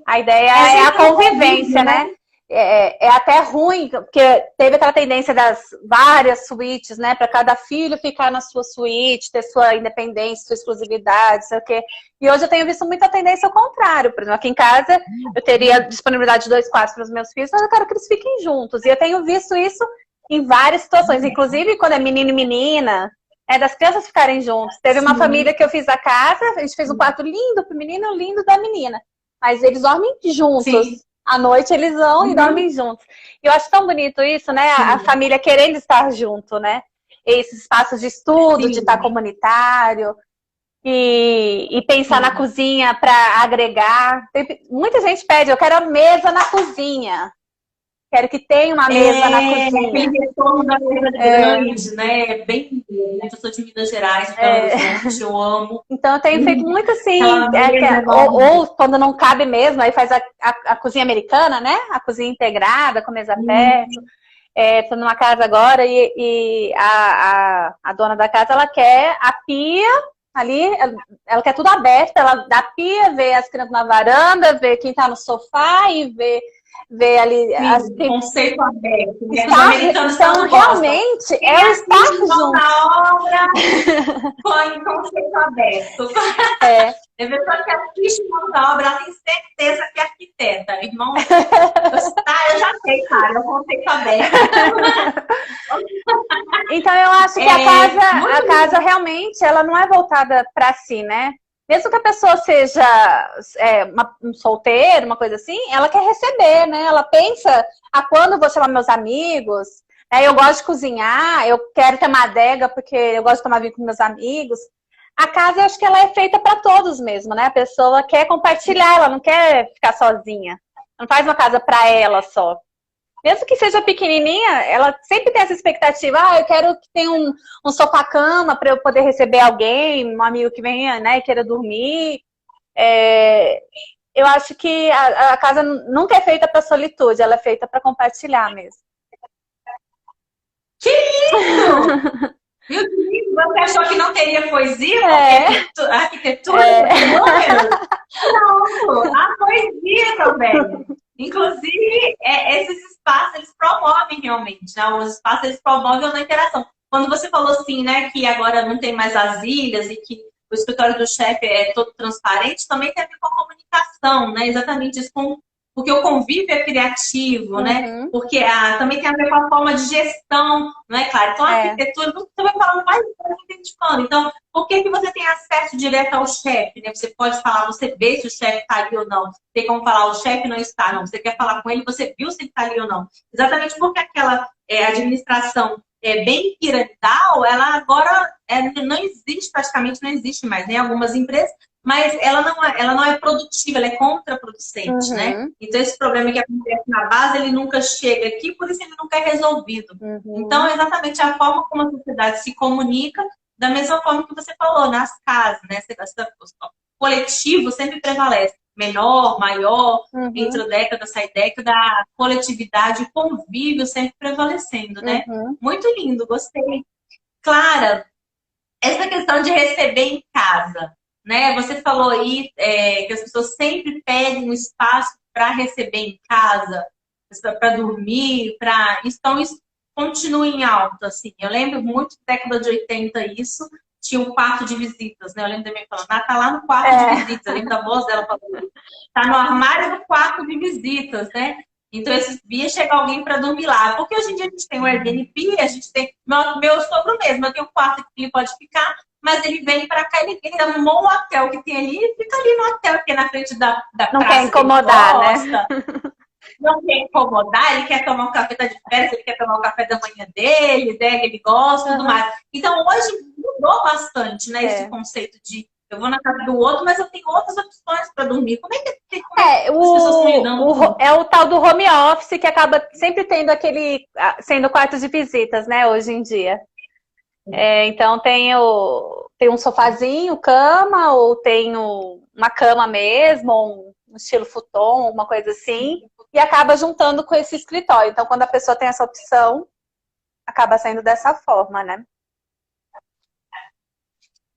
A ideia é a convivência, né? É até ruim, porque teve aquela tendência das várias suítes, né? Para cada filho ficar na sua suíte, ter sua independência, sua exclusividade, sei o quê. E hoje eu tenho visto muita tendência ao contrário. Por exemplo, aqui em casa eu teria disponibilidade de 2 quartos para os meus filhos, mas eu quero que eles fiquem juntos. E eu tenho visto isso em várias situações, inclusive quando é menino e menina, das crianças ficarem juntos. Teve uma família que eu fiz a casa, a gente fez um quarto lindo pro menino e lindo da menina. Mas eles dormem juntos. Sim. À noite eles vão e dormem juntos. E eu acho tão bonito isso, né? A família querendo estar junto, né? Esses espaços de estudo, de estar comunitário. E pensar na cozinha para agregar. Muita gente pede, eu quero a mesa na cozinha. Quero que tenha uma mesa na cozinha. Aquele retorno da mesa grande, né? Bem, eu sou de Minas Gerais, de Belo Horizonte, eu amo. Então eu tenho feito muito assim, ou quando não cabe mesmo, aí faz a cozinha americana, né? A cozinha integrada, com mesa perto. Tô numa casa agora e a dona da casa, ela quer a pia ali, ela quer tudo aberto, ela da pia, vê as crianças na varanda, vê quem tá no sofá e vê ali... Conceito aberto. Né? Então, realmente, é o estar junto. Na obra com conceito aberto. A pessoa que assiste uma obra, ela tem certeza que é arquiteta. Irmão, eu já sei, cara, é o conceito aberto. Então, eu acho que a casa realmente, ela não é voltada para si, né? Mesmo que a pessoa seja um solteiro, uma coisa assim, ela quer receber, né? Ela pensa, quando eu vou chamar meus amigos? Eu gosto de cozinhar, eu quero ter uma adega porque eu gosto de tomar vinho com meus amigos. A casa, eu acho que ela é feita para todos mesmo, né? A pessoa quer compartilhar, ela não quer ficar sozinha. Não faz uma casa para ela só. Mesmo que seja pequenininha, ela sempre tem essa expectativa. Eu quero que tenha um sofá-cama para eu poder receber alguém, um amigo que venha, né, e queira dormir. Eu acho que a casa nunca é feita para solitude, ela é feita para compartilhar mesmo. Que lindo! Você achou que não teria poesia? Arquitetura? Não, a poesia também. Inclusive, esses espaços, eles promovem realmente, né? Os espaços, eles promovem a interação. Quando você falou assim, né, que agora não tem mais as ilhas e que o escritório do chefe é todo transparente, também tem a ver com a comunicação, né? Exatamente isso, porque o convívio é criativo, né? Porque também tem a ver com a forma de gestão, não é claro? Então, a arquitetura, você vai falando, vai identificando. Então, por que você tem acesso direto ao chefe, né? Você pode falar, você vê se o chefe está ali ou não. Tem como falar, o chefe não está, não. Você quer falar com ele, você viu se ele está ali ou não. Exatamente porque aquela administração bem piramidal, ela agora não existe, praticamente não existe mais, né? Algumas empresas, mas ela não é produtiva, ela é contraproducente, né? Então, esse problema que acontece na base, ele nunca chega aqui, por isso ele nunca é resolvido. Então, é exatamente a forma como a sociedade se comunica, da mesma forma que você falou, nas casas, né? O coletivo sempre prevalece. Menor, maior, entre década, sai década, a coletividade, o convívio sempre prevalecendo, né? Muito lindo, gostei. Clara, essa questão de receber em casa, né? Você falou aí que as pessoas sempre pedem um espaço para receber em casa, para dormir, então isso continua em alta, assim. Eu lembro muito da década de 80 isso, tinha um quarto de visitas, né? Eu lembro da minha falando, tá lá no quarto de visitas, eu lembro da voz dela falando, tá no armário do quarto de visitas, né? Então, esses dias chega alguém para dormir lá. Porque hoje em dia a gente tem o Airbnb, a gente tem. Meu sogro mesmo, eu tenho um quarto que ele pode ficar, mas ele vem para cá, ele arrumou um hotel que tem ali e fica ali no hotel, que é na frente da Não praça. quer incomodar, né? Não quer incomodar, ele quer tomar um café, tá de férias, ele quer tomar o café da manhã dele, né? Ele gosta e tudo mais. Então, hoje mudou bastante, né? Esse conceito de eu vou na casa do outro, mas eu tenho outras opções para dormir. Como é que as pessoas estão lidando? É o tal do home office que acaba sempre tendo sendo quartos de visitas, né? Hoje em dia. Então tem um sofazinho, cama, ou tem uma cama mesmo, um estilo futon, uma coisa assim, e acaba juntando com esse escritório. Então, quando a pessoa tem essa opção, acaba saindo dessa forma, né?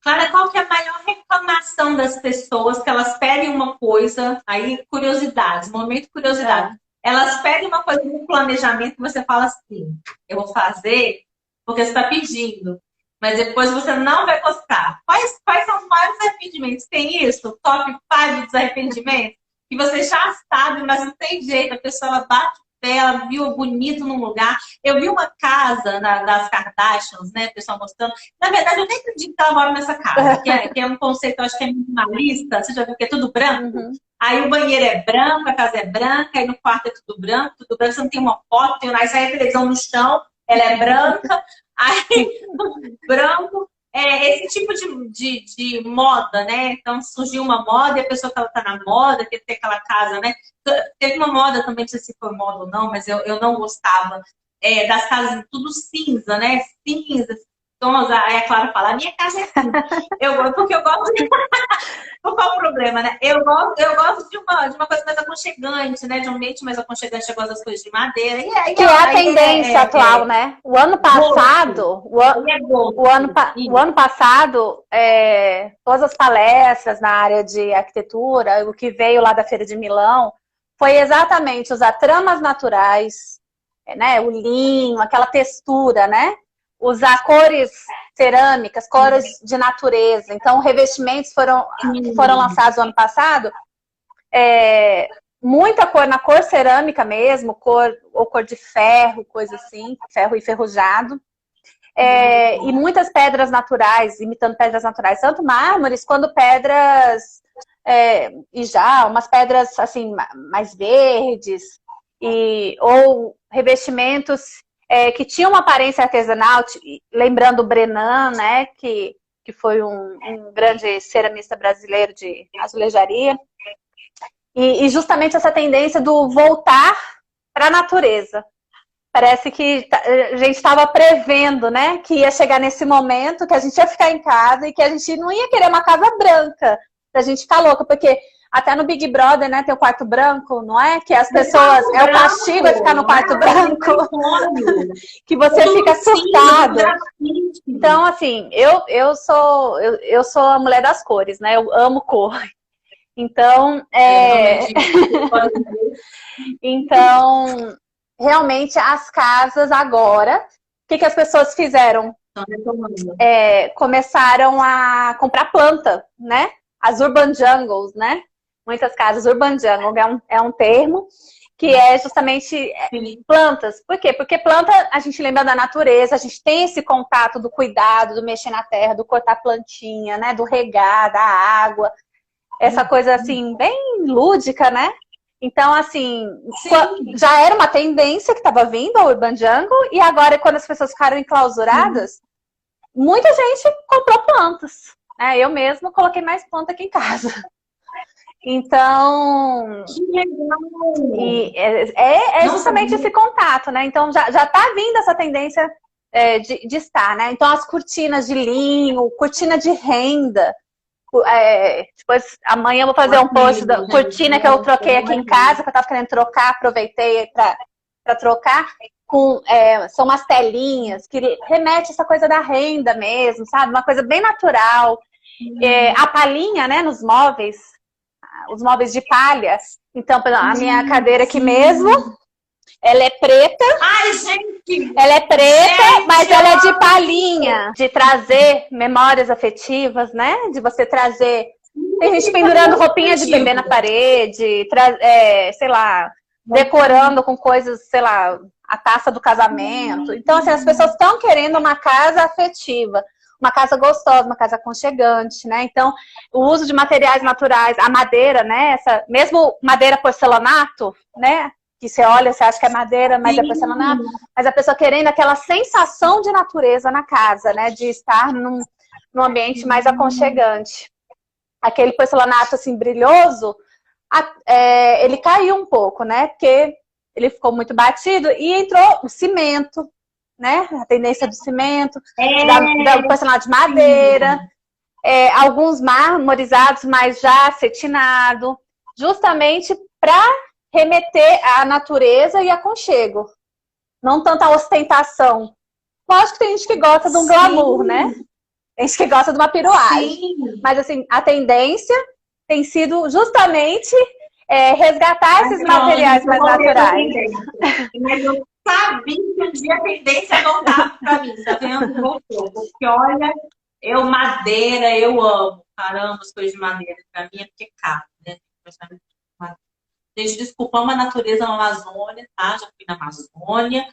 Clara, qual que é a maior reclamação das pessoas que elas pedem uma coisa, aí curiosidades, momento curiosidade. Elas pedem uma coisa no planejamento que você fala assim, eu vou fazer porque você está pedindo, mas depois você não vai gostar. Quais são os maiores arrependimentos? Tem isso? Top 5 dos arrependimentos? Que você já sabe, mas não tem jeito, a pessoa ela bate o pé, ela viu bonito num lugar. Eu vi uma casa das Kardashians, né, o pessoal mostrando. Na verdade, eu nem acredito que ela mora nessa casa, que é um conceito, eu acho que é minimalista, você já viu que é tudo branco? Aí o banheiro é branco, a casa é branca, aí no quarto é tudo branco, você não tem uma foto, aí sai a televisão no chão, ela é branca, aí branco. Esse tipo de moda, né? Então surgiu uma moda e a pessoa que ela tá na moda, quer ter aquela casa, né? Teve uma moda também, não sei se foi moda ou não, mas eu não gostava das casas tudo cinza, né? Cinza, tons. Aí a Clara fala, a minha casa é cinza. Porque eu gosto de... Qual o problema, né? Eu gosto de uma coisa mais aconchegante, né? De um ambiente mais aconchegante, eu gosto das coisas de madeira. Que é a tendência atual, né? O ano passado, o ano passado, todas as palestras na área de arquitetura, o que veio lá da Feira de Milão, foi exatamente usar tramas naturais, né? O linho, aquela textura, né? Usar cores cerâmicas, cores de natureza. Então, revestimentos foram lançados no ano passado. Muita cor na cor cerâmica mesmo, cor de ferro, coisa assim, ferro enferrujado. E muitas pedras naturais, imitando pedras naturais, tanto mármores quanto pedras, e já umas pedras assim, mais verdes, ou revestimentos que tinham uma aparência artesanal, lembrando o Brenan, né, que foi um grande ceramista brasileiro de azulejaria. E justamente essa tendência do voltar para a natureza. Parece que a gente estava prevendo, né, que ia chegar nesse momento, que a gente ia ficar em casa e que a gente não ia querer uma casa branca, pra gente ficar louca, porque até no Big Brother, né, tem o quarto branco, não é? Que as pessoas, o castigo é ficar no quarto branco, que você fica surtado. Então, assim, eu sou a mulher das cores, né, eu amo cor. Então, então, realmente, as casas agora, o que as pessoas fizeram? Começaram a comprar planta, né? As urban jungles, né? Muitas casas, urban jungle é um termo que é justamente plantas. Por quê? Porque planta, a gente lembra da natureza, a gente tem esse contato do cuidado, do mexer na terra, do cortar plantinha, né? Do regar, da água. Essa coisa, assim, bem lúdica, né? Então, assim, já era uma tendência que estava vindo ao Urban Jungle, e agora, quando as pessoas ficaram enclausuradas, muita gente comprou plantas. Né? Eu mesma coloquei mais planta aqui em casa. Então, é justamente esse contato, né? Então, já está vindo essa tendência de estar, né? Então, as cortinas de linho, cortina de renda. Depois, amanhã eu vou fazer um post da cortina que eu troquei aqui em casa, que eu estava querendo trocar, aproveitei para trocar. São umas telinhas que remete a essa coisa da renda mesmo, sabe? Uma coisa bem natural. A palhinha, né, nos móveis, os móveis de palha. Então, a minha cadeira aqui mesmo, ela é preta. Ai, gente! Ela é preta, mas ela é de palhinha. De trazer memórias afetivas, né? De você trazer... Tem gente pendurando roupinha de bebê na parede, sei lá, decorando com coisas, sei lá, a taça do casamento. Então, assim, as pessoas estão querendo uma casa afetiva, uma casa gostosa, uma casa aconchegante, né? Então, o uso de materiais naturais, a madeira, né? Essa, mesmo madeira porcelanato, né? Que você olha, você acha que é madeira, mas é porcelanato. Mas a pessoa querendo aquela sensação de natureza na casa, né? De estar num ambiente mais aconchegante. Aquele porcelanato, assim, brilhoso, ele caiu um pouco, né? Porque ele ficou muito batido e entrou o cimento, né? A tendência do cimento, do porcelanato de madeira, alguns marmorizados, mas já acetinado, justamente para remeter à natureza e aconchego. Não tanta ostentação. Lógico que tem gente que gosta de um glamour, né? Tem gente que gosta de uma piruagem. Sim. Mas, assim, a tendência tem sido justamente resgatar esses materiais mais naturais. Mas eu sabia que um dia a tendência voltava para mim, tá vendo? Voltou. Porque, olha, madeira, eu amo. Caramba, as coisas de madeira. Para mim é porque é caro, né? Gente, desculpa, amo a natureza na Amazônia, tá? Já fui na Amazônia.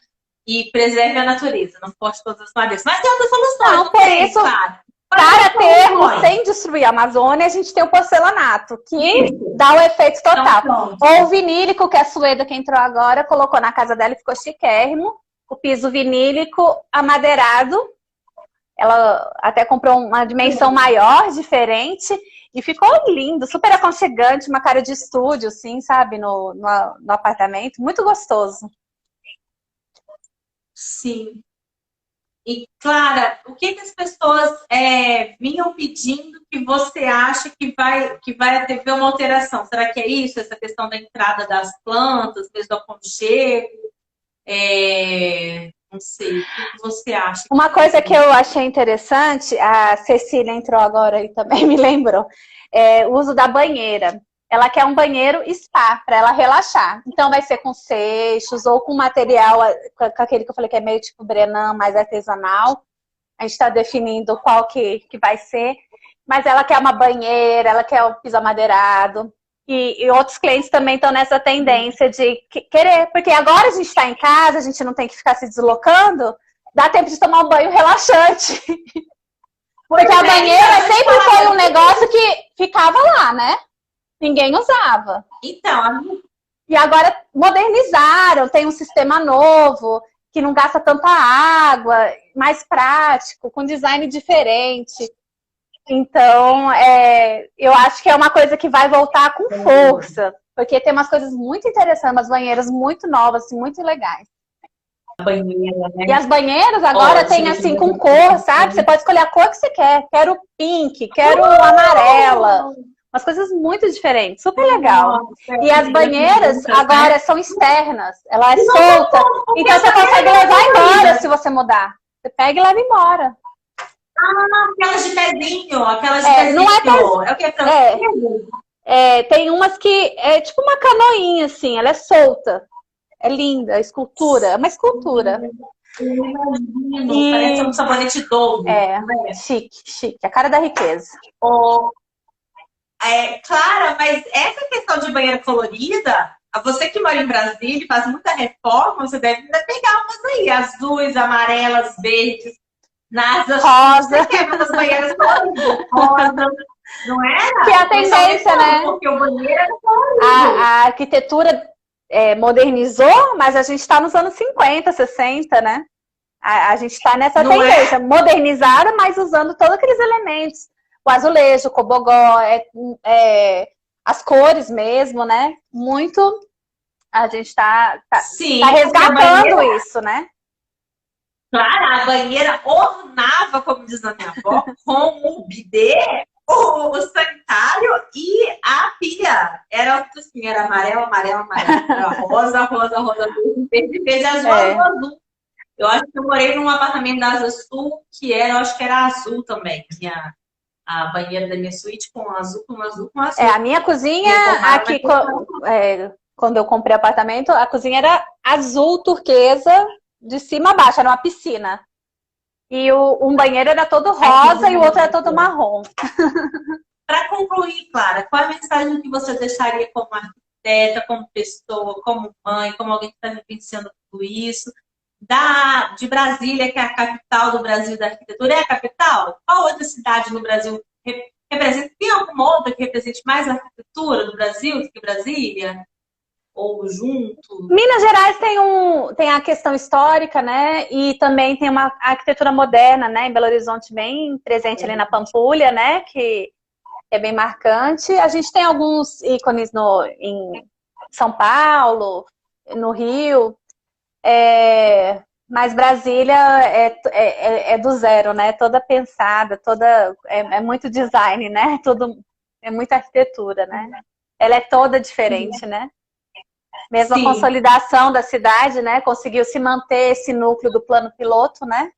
E preserve a natureza, não corte todas as madeiras. Mas tem outras soluções. Não, por isso, claro. Para termos, sem destruir a Amazônia, a gente tem o porcelanato, que dá o efeito total. Então, ou o vinílico, que a Sueda, que entrou agora, colocou na casa dela e ficou chiquérrimo. O piso vinílico amadeirado. Ela até comprou uma dimensão maior, diferente. E ficou lindo, super aconchegante, uma cara de estúdio, assim, sabe? No apartamento. Muito gostoso. Sim. E, Clara, o que as pessoas vinham pedindo que você acha que vai haver uma alteração? Será que é isso? Essa questão da entrada das plantas, mesmo do aconchego? Não sei. O que você acha? Uma coisa que eu achei interessante, a Cecília entrou agora e também me lembrou, o uso da banheira. Ela quer um banheiro spa para ela relaxar. Então vai ser com seixos ou com material, com aquele que eu falei que é meio tipo Brenan, mais artesanal. A gente está definindo qual que vai ser. Mas ela quer uma banheira, ela quer o piso amadeirado. E outros clientes também estão nessa tendência de querer. Porque agora a gente está em casa, a gente não tem que ficar se deslocando. Dá tempo de tomar um banho relaxante. Porque a banheira sempre foi um negócio que ficava lá, né? Ninguém usava. Então, e agora modernizaram, tem um sistema novo, que não gasta tanta água, mais prático, com design diferente. Então, eu acho que é uma coisa que vai voltar com força, porque tem umas coisas muito interessantes, umas banheiras muito novas, muito legais. Banheira, né? E as banheiras agora tem assim com cor, sabe? Você pode escolher a cor que você quer. Quero pink, quero amarela. Umas coisas muito diferentes, super legal. E as banheiras agora são externas, ela é solta. Então você consegue levar embora se você mudar. Você pega e leva embora. Aquelas de pezinho, aquelas de pezinho. Não é pezinho. É o que é francês? Tem umas que é tipo uma canoinha, assim, ela é solta. É linda, escultura, é uma escultura. Parece um sabonete doce. Chique, a cara da riqueza. Clara, mas essa questão de banheira colorida, você que mora em Brasília e faz muita reforma, você deve pegar umas aí, azuis, amarelas, verdes, nasas, rosa. Você quer umas banheiras coloridas, rosa, não era? Que é a tendência, né? Porque o banheiro era colorido. A arquitetura modernizou, mas a gente está nos anos 50, 60, né? A gente está nessa tendência, modernizada, mas usando todos aqueles elementos. O azulejo, o cobogó, as cores mesmo, né? Muito. A gente tá resgatando isso, né? Claro, a banheira ornava, como diz a minha avó, com o bidê, o sanitário e a pia. Era assim, era amarelo. Era rosa, verde, azul. Eu acho que eu morei num apartamento da Asa Sul, eu acho que era azul também. A banheira da minha suíte com azul. A minha cozinha, aqui, quando eu comprei apartamento, a cozinha era azul turquesa, de cima a baixo, era uma piscina. E um banheiro era todo rosa e o outro era todo marrom. Para concluir, Clara, qual é a mensagem que você deixaria como arquiteta arquiteta, como pessoa, como mãe, como alguém que está vivenciando tudo isso. De Brasília, que é a capital do Brasil da arquitetura, é a capital? Qual outra cidade no Brasil representa? Tem alguma outra que represente mais a arquitetura do Brasil do que Brasília? Ou junto? Minas Gerais tem a questão histórica, né? E também tem uma arquitetura moderna, né? Em Belo Horizonte, bem presente ali na Pampulha, né? Que é bem marcante. A gente tem alguns ícones em São Paulo, no Rio. Mas Brasília é do zero, né? Toda pensada, é muito design, né? É muita arquitetura, né? Ela é toda diferente, né? Mesmo a consolidação da cidade, né? Conseguiu se manter esse núcleo do plano piloto, né?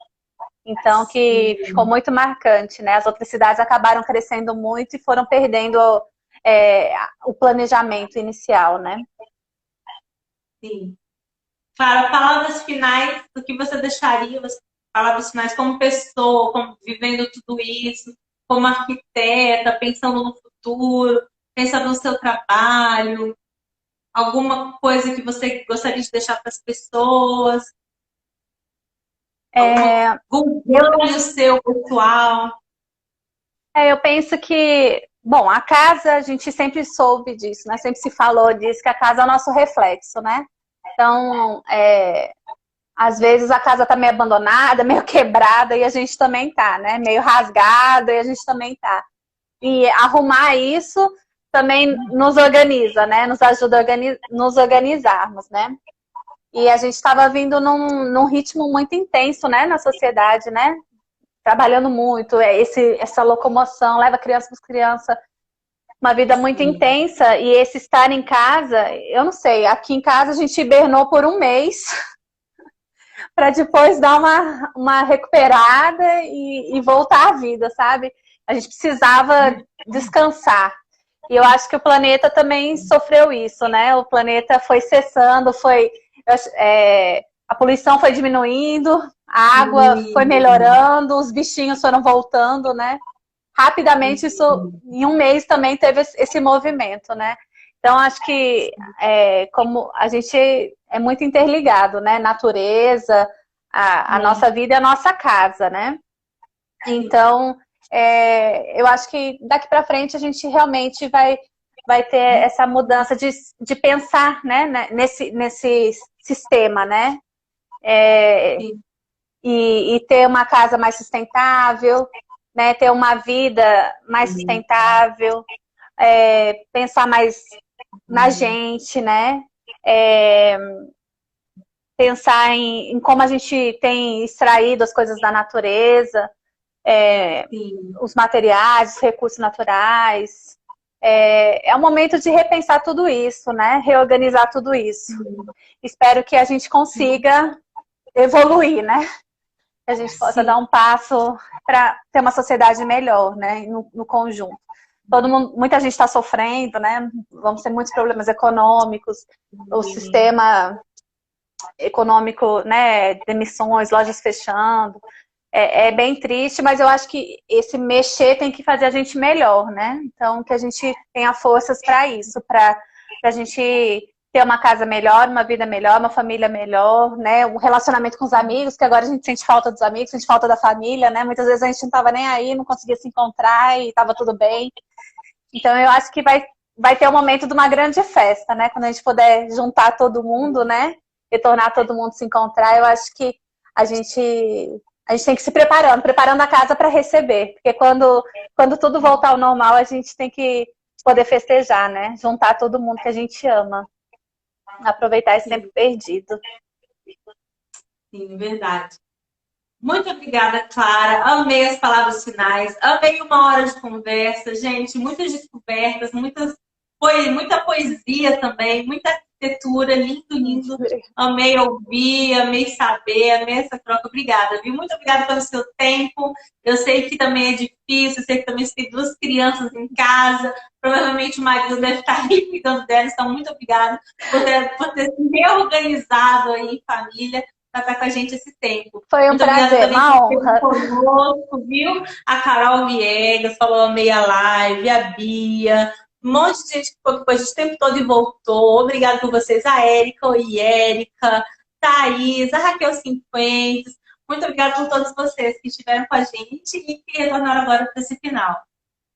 Então, que ficou muito marcante, né? As outras cidades acabaram crescendo muito e foram perdendo o planejamento inicial, né? Sim. Clara, palavras finais do que você deixaria, palavras finais como pessoa, como vivendo tudo isso, como arquiteta, pensando no futuro, pensando no seu trabalho, alguma coisa que você gostaria de deixar para as pessoas? Algum seu pessoal? Eu penso que, bom, a casa, a gente sempre soube disso, né? Sempre se falou disso, que a casa é o nosso reflexo, né? Então, às vezes a casa tá meio abandonada, meio quebrada, e a gente também tá, né? Meio rasgada, e a gente também tá. E arrumar isso também nos organiza, né? Nos ajuda a nos organizarmos, né? E a gente estava vindo num ritmo muito intenso, né? Na sociedade, né? Trabalhando muito, essa locomoção, leva criança, uma vida muito intensa, e esse estar em casa, eu não sei, aqui em casa a gente hibernou por um mês, para depois dar uma recuperada e voltar à vida, sabe? A gente precisava descansar. E eu acho que o planeta também sofreu isso, né? O planeta foi cessando, a poluição foi diminuindo, a água foi melhorando, os bichinhos foram voltando, né? Rapidamente, isso em um mês também teve esse movimento, né? Então, acho que como a gente é muito interligado, né? Natureza, a nossa vida é a nossa casa, né? Então, eu acho que daqui para frente a gente realmente vai ter essa mudança de pensar, né? Nesse sistema, né? E ter uma casa mais sustentável, né? Ter uma vida mais sustentável, pensar mais na gente, né? Pensar em como a gente tem extraído as coisas da natureza, os materiais, os recursos naturais. É um momento de repensar tudo isso, né? Reorganizar tudo isso. Espero que a gente consiga evoluir, né? Que a gente possa dar um passo para ter uma sociedade melhor, né? No conjunto. Muita gente está sofrendo, né? Vamos ter muitos problemas econômicos, o sistema econômico, né? Demissões, lojas fechando. É bem triste, mas eu acho que esse mexer tem que fazer a gente melhor, né? Então, que a gente tenha forças para isso, para a gente ter uma casa melhor, uma vida melhor, uma família melhor, né? Um relacionamento com os amigos, que agora a gente sente falta dos amigos, sente falta da família, né? Muitas vezes a gente não estava nem aí, não conseguia se encontrar e estava tudo bem. Então, eu acho que vai ter um momento de uma grande festa, né? Quando a gente puder juntar todo mundo, né? E tornar todo mundo se encontrar, eu acho que a gente tem que se preparando a casa para receber. Porque quando tudo voltar ao normal, a gente tem que poder festejar, né? Juntar todo mundo que a gente ama. Aproveitar esse tempo perdido. Sim, verdade. Muito obrigada, Clara. Amei as palavras finais. Amei uma hora de conversa, gente. Muitas descobertas, muita poesia também, muita arquitetura. Lindo, lindo. Amei ouvir, amei saber, amei essa troca. Obrigada, viu? Muito obrigada pelo seu tempo. Eu sei que também é difícil, eu sei que também você tem duas crianças em casa. Provavelmente o marido deve estar aí cuidando delas. Então, muito obrigada por ter se reorganizado aí em família para estar com a gente esse tempo. Foi um prazer, uma honra. Conosco, viu? A Carol Viegas falou amei a live, a Bia, Um monte de gente que ficou depois do tempo todo e voltou. Obrigada por vocês, a Érica, oi Érica, Thaís, a Raquel Cinquentes. Muito obrigada por todos vocês que estiveram com a gente e que retornaram agora para esse final.